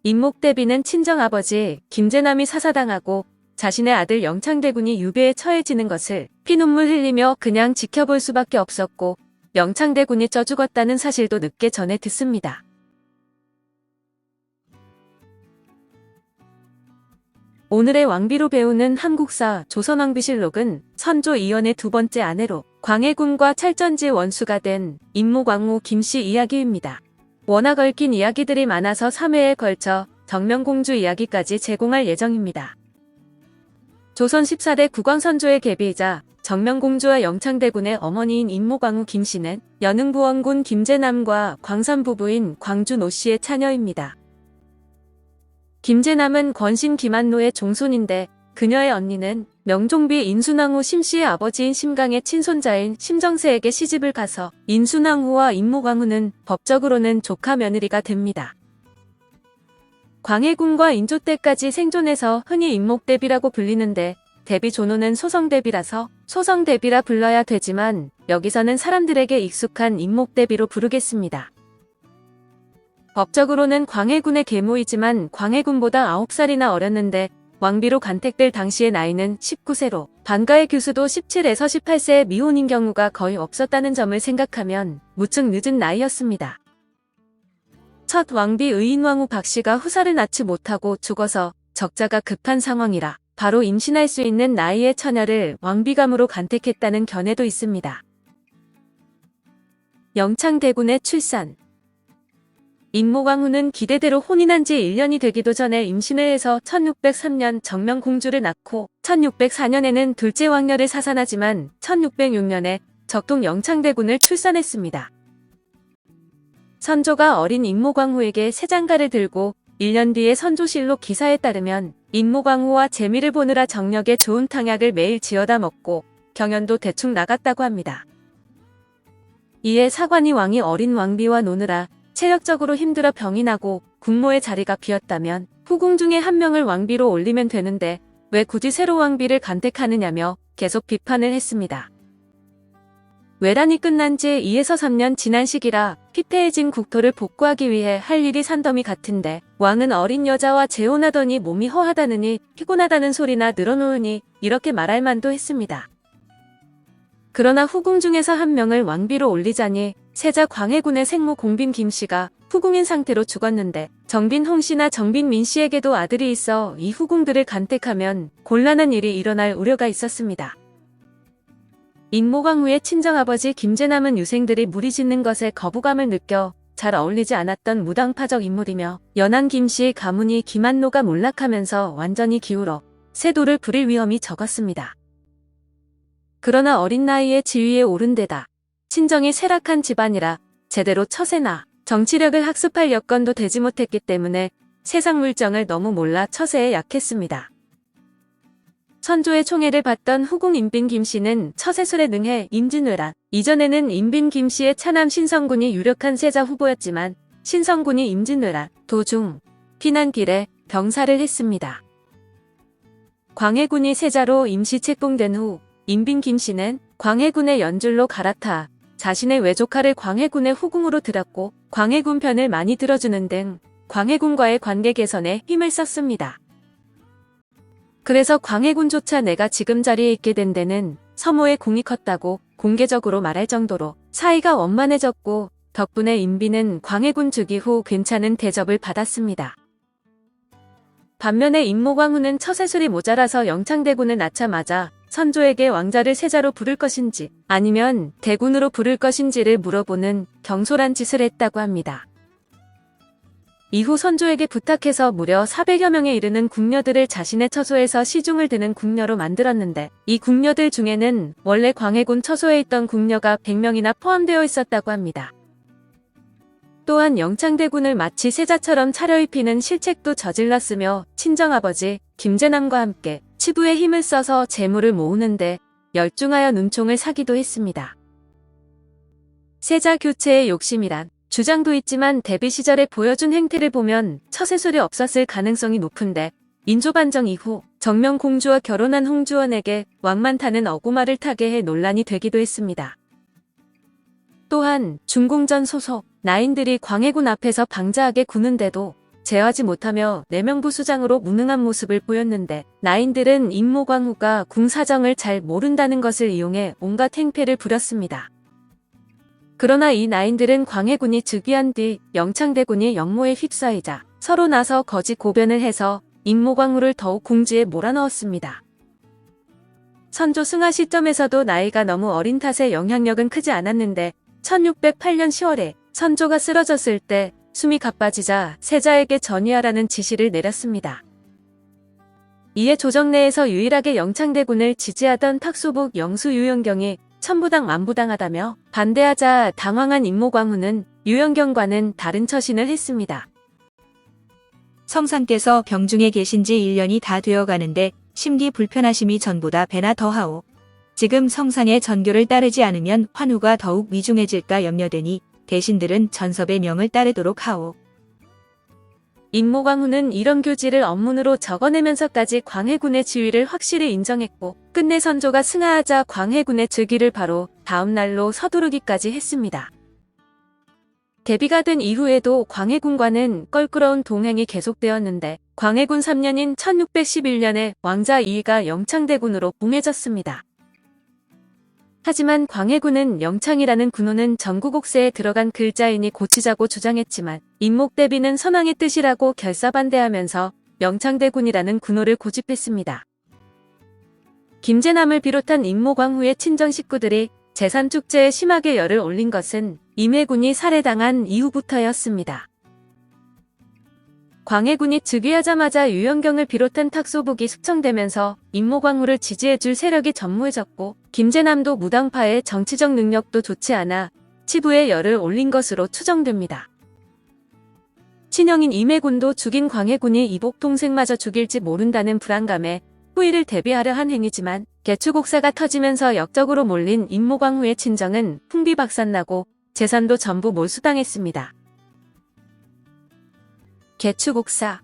임목대비는 친정아버지 김제남이 사사당하고 자신의 아들 영창대군이 유배에 처해지는 것을 피눈물 흘리며 그냥 지켜볼 수밖에 없었고 영창대군이 쪄 죽었다는 사실도 늦게 전해 듣습니다. 오늘의 왕비로 배우는 한국사 조선왕비실록은 선조 이연의 두 번째 아내로 광해군과 찰전지 원수가 된 임모광우 김씨 이야기입니다. 워낙 얽힌 이야기들이 많아서 3회에 걸쳐 정명공주 이야기까지 제공할 예정입니다. 조선 14대 국왕선조의 계비이자 정명공주와 영창대군의 어머니인 임모광우 김씨는 연흥부원군 김제남과 광산 부부인 광주 노씨의 차녀입니다. 김제남은 권신 김한노의 종손인데 그녀의 언니는 명종비 인순왕후 심씨의 아버지인 심강의 친손자인 심정세에게 시집을 가서 인순왕후와 임모광우는 법적으로는 조카 며느리가 됩니다. 광해군과 인조 때까지 생존해서 흔히 임목대비라고 불리는데 대비 존호는 소성대비라서 소성대비라 불러야 되지만 여기서는 사람들에게 익숙한 임목대비로 부르겠습니다. 법적으로는 광해군의 계모이지만 광해군보다 9살이나 어렸는데 왕비로 간택될 당시의 나이는 19세로 반가의 교수도 17에서 18세의 미혼인 경우가 거의 없었다는 점을 생각하면 무척 늦은 나이였습니다. 첫 왕비 의인왕후 박씨가 후사를 낳지 못하고 죽어서 적자가 급한 상황이라 바로 임신할 수 있는 나이의 처녀를 왕비감으로 간택했다는 견해도 있습니다. 영창대군의 출산. 임모광우는 기대대로 혼인한 지 1년이 되기도 전에 임신을 해서 1603년 정명공주를 낳고 1604년에는 둘째 왕녀를 사산하지만 1606년에 적동 영창대군을 출산했습니다. 선조가 어린 임모광우에게 새 장가를 들고 1년 뒤에 선조실록 기사에 따르면 임모광우와 재미를 보느라 정력에 좋은 탕약을 매일 지어다 먹고 경연도 대충 나갔다고 합니다. 이에 사관이 왕이 어린 왕비와 노느라 체력적으로 힘들어 병이 나고 국모의 자리가 비었다면 후궁 중에 한 명을 왕비로 올리면 되는데 왜 굳이 새로 왕비를 간택하느냐며 계속 비판을 했습니다. 외란이 끝난 지 2에서 3년 지난 시기라 피폐해진 국토를 복구하기 위해 할 일이 산더미 같은데 왕은 어린 여자와 재혼하더니 몸이 허하다느니 피곤하다는 소리나 늘어놓으니 이렇게 말할 만도 했습니다. 그러나 후궁 중에서 한 명을 왕비로 올리자니 세자 광해군의 생모 공빈 김씨가 후궁인 상태로 죽었는데 정빈 홍씨나 정빈 민씨에게도 아들이 있어 이 후궁들을 간택하면 곤란한 일이 일어날 우려가 있었습니다. 임모광우의 친정아버지 김제남은 유생들이 무리짓는 것에 거부감을 느껴 잘 어울리지 않았던 무당파적 인물이며 연한 김씨 가문이 김한노가 몰락하면서 완전히 기울어 세도를 부릴 위험이 적었습니다. 그러나 어린 나이에 지위에 오른 데다 친정이 쇠락한 집안이라 제대로 처세나 정치력을 학습할 여건도 되지 못했기 때문에 세상 물정을 너무 몰라 처세에 약했습니다. 선조의 총애를 받던 후궁 임빈 김씨는 처세술에 능해 임진왜란 이전에는 임빈 김씨의 차남 신성군이 유력한 세자 후보였지만 신성군이 임진왜란 도중 피난길에 병사를 했습니다. 광해군이 세자로 임시 책봉된 후 임빈 김씨는 광해군의 연줄로 갈아타 자신의 외조카를 광해군의 후궁으로 들였고 광해군 편을 많이 들어주는 등 광해군과의 관계 개선에 힘을 썼습니다. 그래서 광해군조차 내가 지금 자리에 있게 된 데는 서모의 공이 컸다고 공개적으로 말할 정도로 사이가 원만해졌고 덕분에 임빈은 광해군 즉위 후 괜찮은 대접을 받았습니다. 반면에 임모광우는 처세술이 모자라서 영창대군을 낳자마자 선조에게 왕자를 세자로 부를 것인지 아니면 대군으로 부를 것인지를 물어보는 경솔한 짓을 했다고 합니다. 이후 선조에게 부탁해서 무려 400여 명에 이르는 궁녀들을 자신의 처소에서 시중을 드는 궁녀로 만들었는데 이 궁녀들 중에는 원래 광해군 처소에 있던 궁녀가 100명이나 포함되어 있었다고 합니다. 또한 영창대군을 마치 세자처럼 차려입히는 실책도 저질렀으며 친정아버지 김제남과 함께 치부에 힘을 써서 재물을 모으는데 열중하여 눈총을 사기도 했습니다. 세자 교체의 욕심이란 주장도 있지만 데뷔 시절에 보여준 행태를 보면 처세술이 없었을 가능성이 높은데 인조반정 이후 정명공주와 결혼한 홍주원에게 왕만 타는 어구마를 타게 해 논란이 되기도 했습니다. 또한 중궁전 소속 나인들이 광해군 앞에서 방자하게 구는데도 제어하지 못하며 내명부수장으로 무능한 모습을 보였는데 나인들은 임모광후가 궁 사정을 잘 모른다는 것을 이용해 온갖 행패를 부렸습니다. 그러나 이 나인들은 광해군이 즉위한 뒤 영창대군이 역모에 휩싸이자 서로 나서 거짓 고변을 해서 임모광후를 더욱 궁지에 몰아넣었습니다. 선조 승하 시점에서도 나이가 너무 어린 탓에 영향력은 크지 않았는데 1608년 10월에 선조가 쓰러졌을 때 숨이 가빠지자 세자에게 전의하라는 지시를 내렸습니다. 이에 조정 내에서 유일하게 영창대군을 지지하던 탁소복 영수 유영경이 천부당 만부당하다며 반대하자 당황한 임모광후는 유영경과는 다른 처신을 했습니다. 성상께서 병중에 계신 지 1년이 다 되어가는데 심기 불편하심이 전보다 배나 더하오. 지금 성상의 전교를 따르지 않으면 환우가 더욱 위중해질까 염려되니 대신들은 전섭의 명을 따르도록 하오. 임모광후는 이런 교지를 언문으로 적어내면서까지 광해군의 지위를 확실히 인정했고 끝내 선조가 승하하자 광해군의 즉위를 바로 다음 날로 서두르기까지 했습니다. 대비가 된 이후에도 광해군과는 껄끄러운 동행이 계속되었는데 광해군 3년인 1611년에 왕자 이의가 영창대군으로 봉해졌습니다. 하지만 광해군은 영창이라는 군호는 전국옥세에 들어간 글자이니 고치자고 주장했지만 임목대비는 선왕의 뜻이라고 결사반대하면서 영창대군이라는 군호를 고집했습니다. 김제남을 비롯한 임모광후의 친정 식구들이 제산축제에 심하게 열을 올린 것은 임해군이 살해당한 이후부터였습니다. 광해군이 즉위하자마자 유영경을 비롯한 탁소복이 숙청되면서 임모광후를 지지해줄 세력이 전무해졌고 김제남도 무당파의 정치적 능력도 좋지 않아 치부에 열을 올린 것으로 추정됩니다. 친형인 임해군도 죽인 광해군이 이복 동생마저 죽일지 모른다는 불안감에 후위를 대비하려 한 행위지만 개추곡사가 터지면서 역적으로 몰린 임모광후의 친정은 풍비박산나고 재산도 전부 몰수당했습니다. 개추곡사.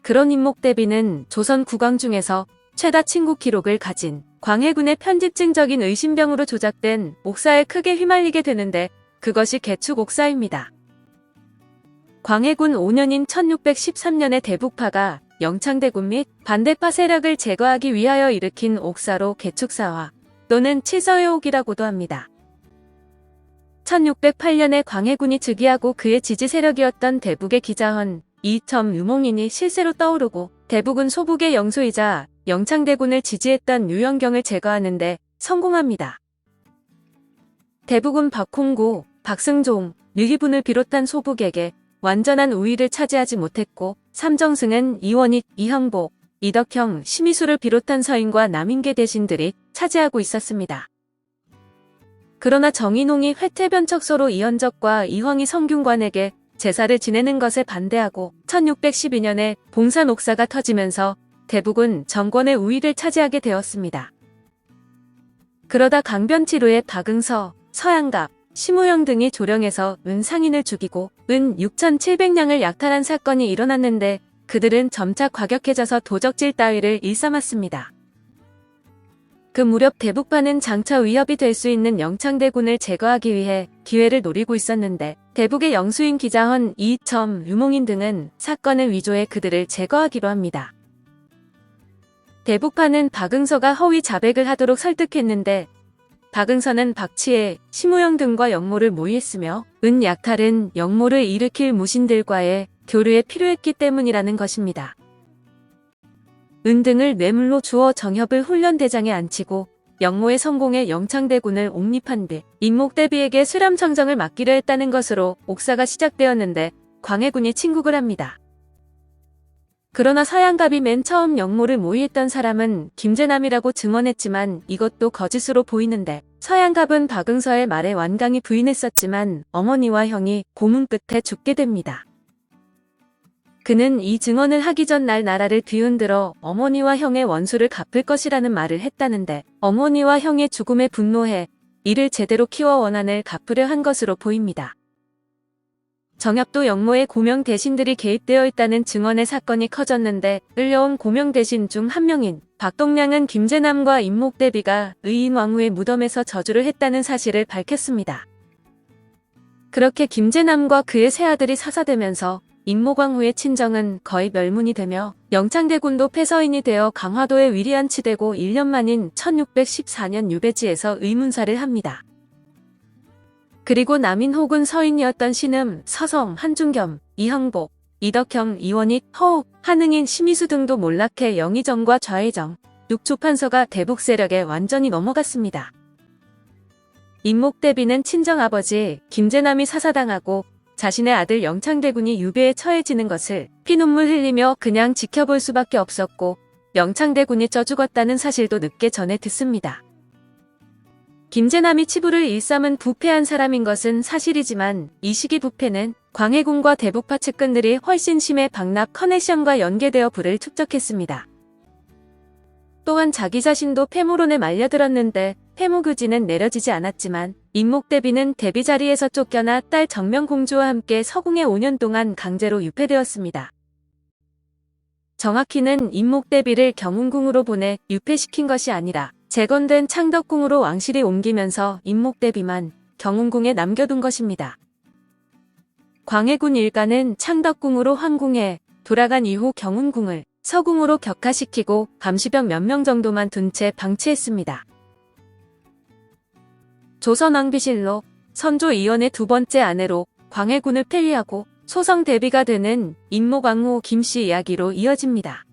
그런 임목대비는 조선 국왕 중에서 최다 친국 기록을 가진 광해군의 편집증적인 의심병으로 조작된 옥사에 크게 휘말리게 되는데 그것이 개추곡사입니다. 광해군 5년인 1613년에 대북파가 영창대군 및 반대파 세력을 제거하기 위하여 일으킨 옥사로 개축사화 또는 칠서회옥이라고도 합니다. 1608년에 광해군이 즉위하고 그의 지지 세력이었던 대북의 기자헌 이첨 유몽인이 실세로 떠오르고 대북은 소북의 영소이자 영창대군을 지지했던 유영경을 제거하는데 성공합니다. 대북은 박홍구, 박승종, 류기분을 비롯한 소북에게 완전한 우위를 차지하지 못했고 삼정승은 이원익, 이형복, 이덕형, 심의수를 비롯한 서인과 남인계 대신들이 차지하고 있었습니다. 그러나 정인홍이 회태변척서로 이현적과 이황희 성균관에게 제사를 지내는 것에 반대하고 1612년에 봉산 옥사가 터지면서 대북은 정권의 우위를 차지하게 되었습니다. 그러다 강변치루의 박응서, 서양갑, 심우영 등이 조령에서 은 상인을 죽이고 은 6,700냥을 약탈한 사건이 일어났는데 그들은 점차 과격해져서 도적질 따위를 일삼았습니다. 그 무렵 대북파는 장차 위협이 될 수 있는 영창대군을 제거하기 위해 기회를 노리고 있었는데 대북의 영수인 기자헌, 이첨, 유몽인 등은 사건을 위조해 그들을 제거하기로 합니다. 대북파는 박응서가 허위 자백을 하도록 설득했는데 박응서는 박치해, 심우영 등과 역모를 모의했으며 은 약탈은 역모를 일으킬 무신들과의 교류에 필요했기 때문이라는 것입니다. 은 등을 뇌물로 주어 정협을 훈련대장에 앉히고 역모의 성공에 영창대군을 옹립한 뒤 임목대비에게 수렴청정을 맡기려 했다는 것으로 옥사가 시작되었는데 광해군이 침국을 합니다. 그러나 서양갑이 맨 처음 역모를 모의했던 사람은 김제남이라고 증언했지만 이것도 거짓으로 보이는데 서양갑은 박응서의 말에 완강히 부인했었지만 어머니와 형이 고문 끝에 죽게 됩니다. 그는 이 증언을 하기 전 날 나라를 뒤흔들어 어머니와 형의 원수를 갚을 것이라는 말을 했다는데 어머니와 형의 죽음에 분노해 이를 제대로 키워 원한을 갚으려 한 것으로 보입니다. 정협도 역모의 고명 대신들이 개입되어 있다는 증언의 사건이 커졌는데 끌려온 고명 대신 중 한 명인 박동량은 김제남과 임목대비가 의인왕후의 무덤에서 저주를 했다는 사실을 밝혔습니다. 그렇게 김제남과 그의 세 아들이 사사되면서 임모광후의 친정은 거의 멸문이 되며 영창대군도 폐서인이 되어 강화도에 위리안치되고 1년 만인 1614년 유배지에서 의문사를 합니다. 그리고 남인 혹은 서인이었던 신음, 서성, 한중겸, 이항복, 이덕형, 이원익, 허욱, 한응인, 심의수 등도 몰락해 영의정과 좌의정, 육조판서가 대북 세력에 완전히 넘어갔습니다. 임목대비는 친정아버지 김재남이 사사당하고 자신의 아들 영창대군이 유배에 처해지는 것을 피눈물 흘리며 그냥 지켜볼 수밖에 없었고 영창대군이 쪄죽었다는 사실도 늦게 전해 듣습니다. 김재남이 치부를 일삼은 부패한 사람인 것은 사실이지만 이 시기 부패는 광해군과 대북파 측근들이 훨씬 심해 박납 커넥션과 연계되어 부를 축적했습니다. 또한 자기 자신도 폐모론에 말려들었는데 폐모규지는 내려지지 않았지만 임목대비는 대비 자리에서 쫓겨나 딸 정명공주와 함께 서궁에 5년 동안 강제로 유폐되었습니다. 정확히는 임목대비를 경운궁으로 보내 유폐시킨 것이 아니라 재건된 창덕궁으로 왕실이 옮기면서 임목대비만 경운궁에 남겨둔 것입니다. 광해군 일가는 창덕궁으로 황궁에 돌아간 이후 경운궁을 서궁으로 격하시키고 감시병 몇 명 정도만 둔 채 방치했습니다. 조선왕비실록 선조 이원의 두 번째 아내로 광해군을 폐위하고 소성 대비가 되는 임모광후 김씨 이야기로 이어집니다.